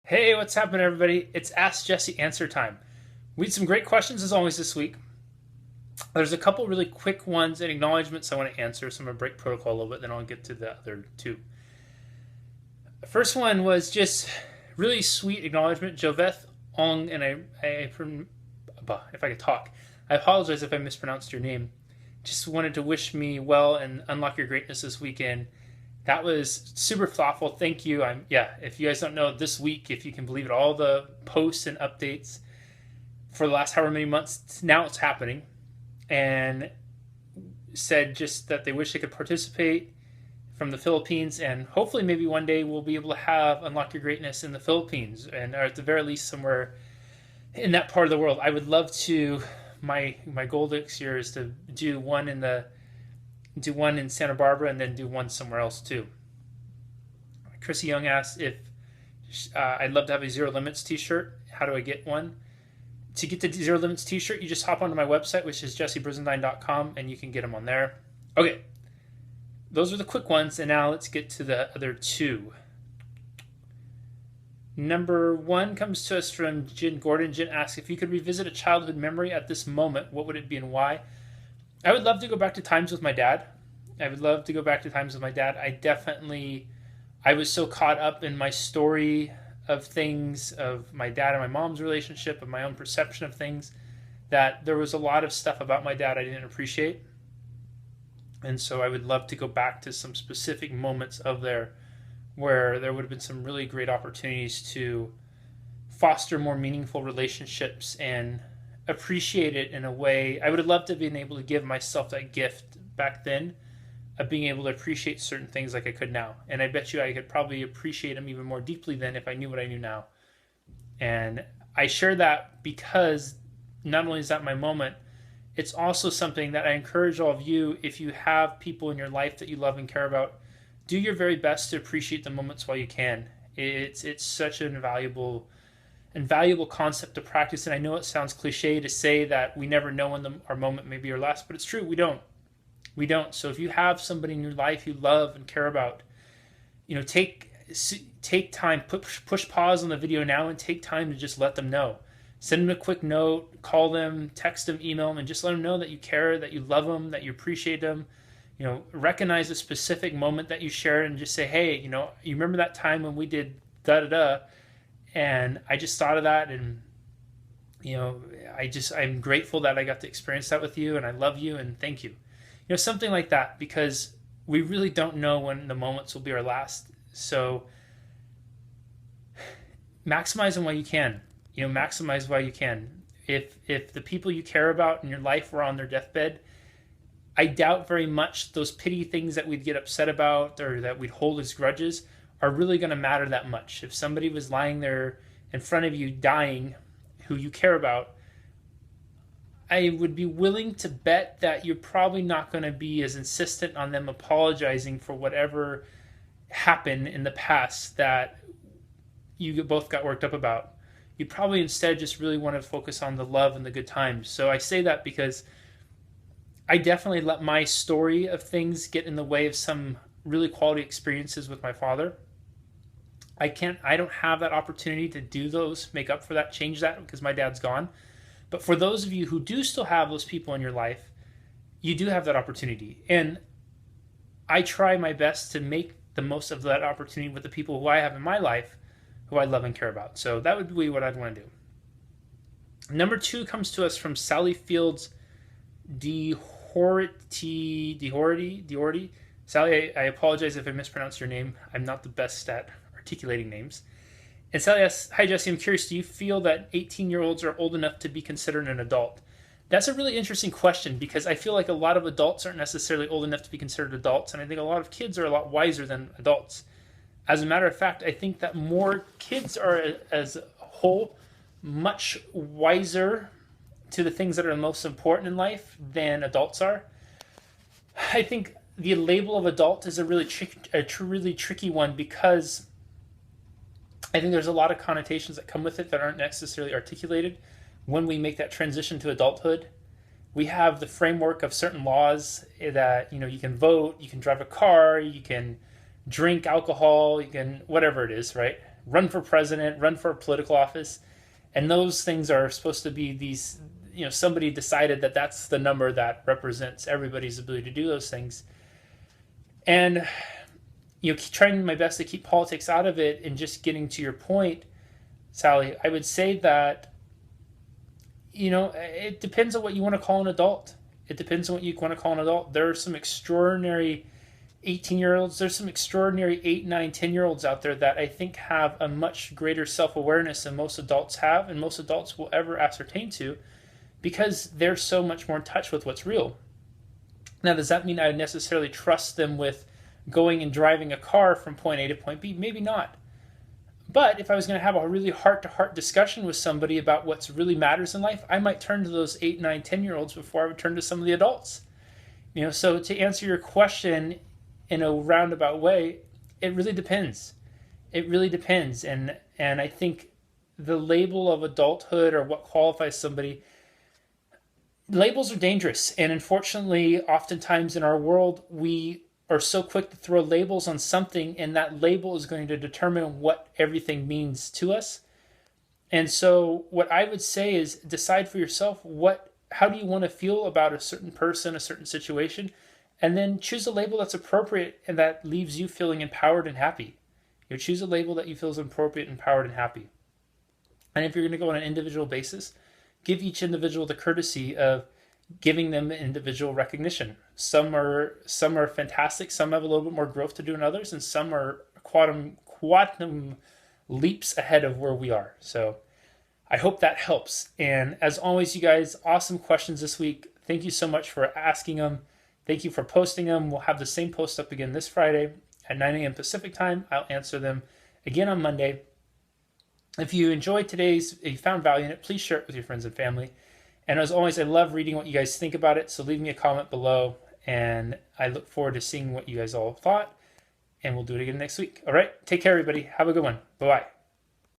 Hey, what's happening, everybody? It's Ask Jesse Answer time. We had some great questions as always this week. There's a couple really quick ones and acknowledgments I want to answer, so I'm going to break protocol a little bit, then I'll get to the other two. The first one was just really sweet acknowledgement, Joveth Ong, and if I could talk, I apologize if I mispronounced your name. Just wanted to wish me well and unlock your greatness this weekend. That was super thoughtful. Thank you. If you guys don't know, this week, if you can believe it, all the posts and updates for the last however many months, now it's happening. And said just that they wish they could participate from the Philippines, and hopefully maybe one day we'll be able to have Unlock Your Greatness in the Philippines, and or at the very least somewhere in that part of the world. I would love to. My goal this year is to do one in Santa Barbara and then do one somewhere else too. Chrissy Young asked if I'd love to have a Zero Limits t-shirt. How do I get one? To get the Zero Limits t-shirt, you just hop onto my website, which is jessebrisendine.com, and you can get them on there. Okay, those are the quick ones, and now let's get to the other two. Number one comes to us from Jen Gordon. Jen asks, if you could revisit a childhood memory at this moment, what would it be and why? I would love to go back to times with my dad. I was so caught up in my story of things, of my dad and my mom's relationship, of my own perception of things, that there was a lot of stuff about my dad I didn't appreciate. And so I would love to go back to some specific moments of there where there would have been some really great opportunities to foster more meaningful relationships and appreciate it in a way. I would have loved to have been able to give myself that gift back then of being able to appreciate certain things like I could now. And I bet you I could probably appreciate them even more deeply than if I knew what I knew now. And I share that because not only is that my moment, it's also something that I encourage all of you, if you have people in your life that you love and care about, do your very best to appreciate the moments while you can. It's such an invaluable concept to practice, and I know it sounds cliche to say that we never know when our moment may be our last, but it's true. We don't. So if you have somebody in your life you love and care about, take time, push pause on the video now, and take time to just let them know. Send them a quick note, call them, text them, email them, and just let them know that you care, that you love them, that you appreciate them. Recognize a specific moment that you shared and just say, hey, you remember that time when we did da da da, and I just thought of that, and I'm grateful that I got to experience that with you, and I love you, and thank you. Something like that, because we really don't know when the moments will be our last. So maximize them while you can. Maximize while you can. If the people you care about in your life were on their deathbed, I doubt very much those pity things that we'd get upset about or that we'd hold as grudges are really going to matter that much. If somebody was lying there in front of you dying, who you care about, I would be willing to bet that you're probably not going to be as insistent on them apologizing for whatever happened in the past that you both got worked up about. You'd probably instead just really want to focus on the love and the good times. So I say that because I definitely let my story of things get in the way of some really quality experiences with my father. I don't have that opportunity to do those, make up for that, change that, because my dad's gone. But for those of you who do still have those people in your life, you do have that opportunity. And I try my best to make the most of that opportunity with the people who I have in my life, who I love and care about. So that would be what I'd want to do. Number two comes to us from Sally Fields Diority. Sally, I apologize if I mispronounced your name. I'm not the best at articulating names. And Sally asks, hi Jesse, I'm curious, do you feel that 18-year-olds are old enough to be considered an adult? That's a really interesting question, because I feel like a lot of adults aren't necessarily old enough to be considered adults, and I think a lot of kids are a lot wiser than adults. As a matter of fact, I think that more kids are, as a whole, much wiser to the things that are most important in life than adults are. I think the label of adult is a really tricky one, because I think there's a lot of connotations that come with it that aren't necessarily articulated when we make that transition to adulthood. We have the framework of certain laws that, you can vote, you can drive a car, you can drink alcohol, you can whatever it is, right? run for president, run for a political office. And those things are supposed to be these, somebody decided that that's the number that represents everybody's ability to do those things. And, trying my best to keep politics out of it, and just getting to your point, Sally, I would say that, it depends on what you want to call an adult. It depends on what you want to call an adult. There are some extraordinary 18-year-olds. There's some extraordinary 8, 9, 10-year-olds out there that I think have a much greater self-awareness than most adults have, and most adults will ever ascertain to, because they're so much more in touch with what's real. Now, does that mean I necessarily trust them with going and driving a car from point A to point B? Maybe not. But if I was going to have a really heart-to-heart discussion with somebody about what really matters in life, I might turn to those 8, 9, 10-year-olds before I would turn to some of the adults. So to answer your question in a roundabout way, it really depends. It really depends. And I think the label of adulthood, or what qualifies somebody, labels are dangerous. And unfortunately, oftentimes in our world, we are so quick to throw labels on something, and that label is going to determine what everything means to us. And so what I would say is, decide for yourself, how do you want to feel about a certain person, a certain situation, and then choose a label that's appropriate and that leaves you feeling empowered and happy. Choose a label that you feel is appropriate, empowered, and happy. And if you're going to go on an individual basis, give each individual the courtesy of giving them individual recognition. Some are fantastic. Some have a little bit more growth to do than others, and some are quantum leaps ahead of where we are. So I hope that helps. And as always, you guys, awesome questions this week. Thank you so much for asking them. Thank you for posting them. We'll have the same post up again this Friday at 9 a.m. Pacific time. I'll answer them again on Monday. If you enjoyed if you found value in it, please share it with your friends and family. And as always, I love reading what you guys think about it, so leave me a comment below, and I look forward to seeing what you guys all thought, and we'll do it again next week. All right? Take care, everybody. Have a good one. Bye-bye.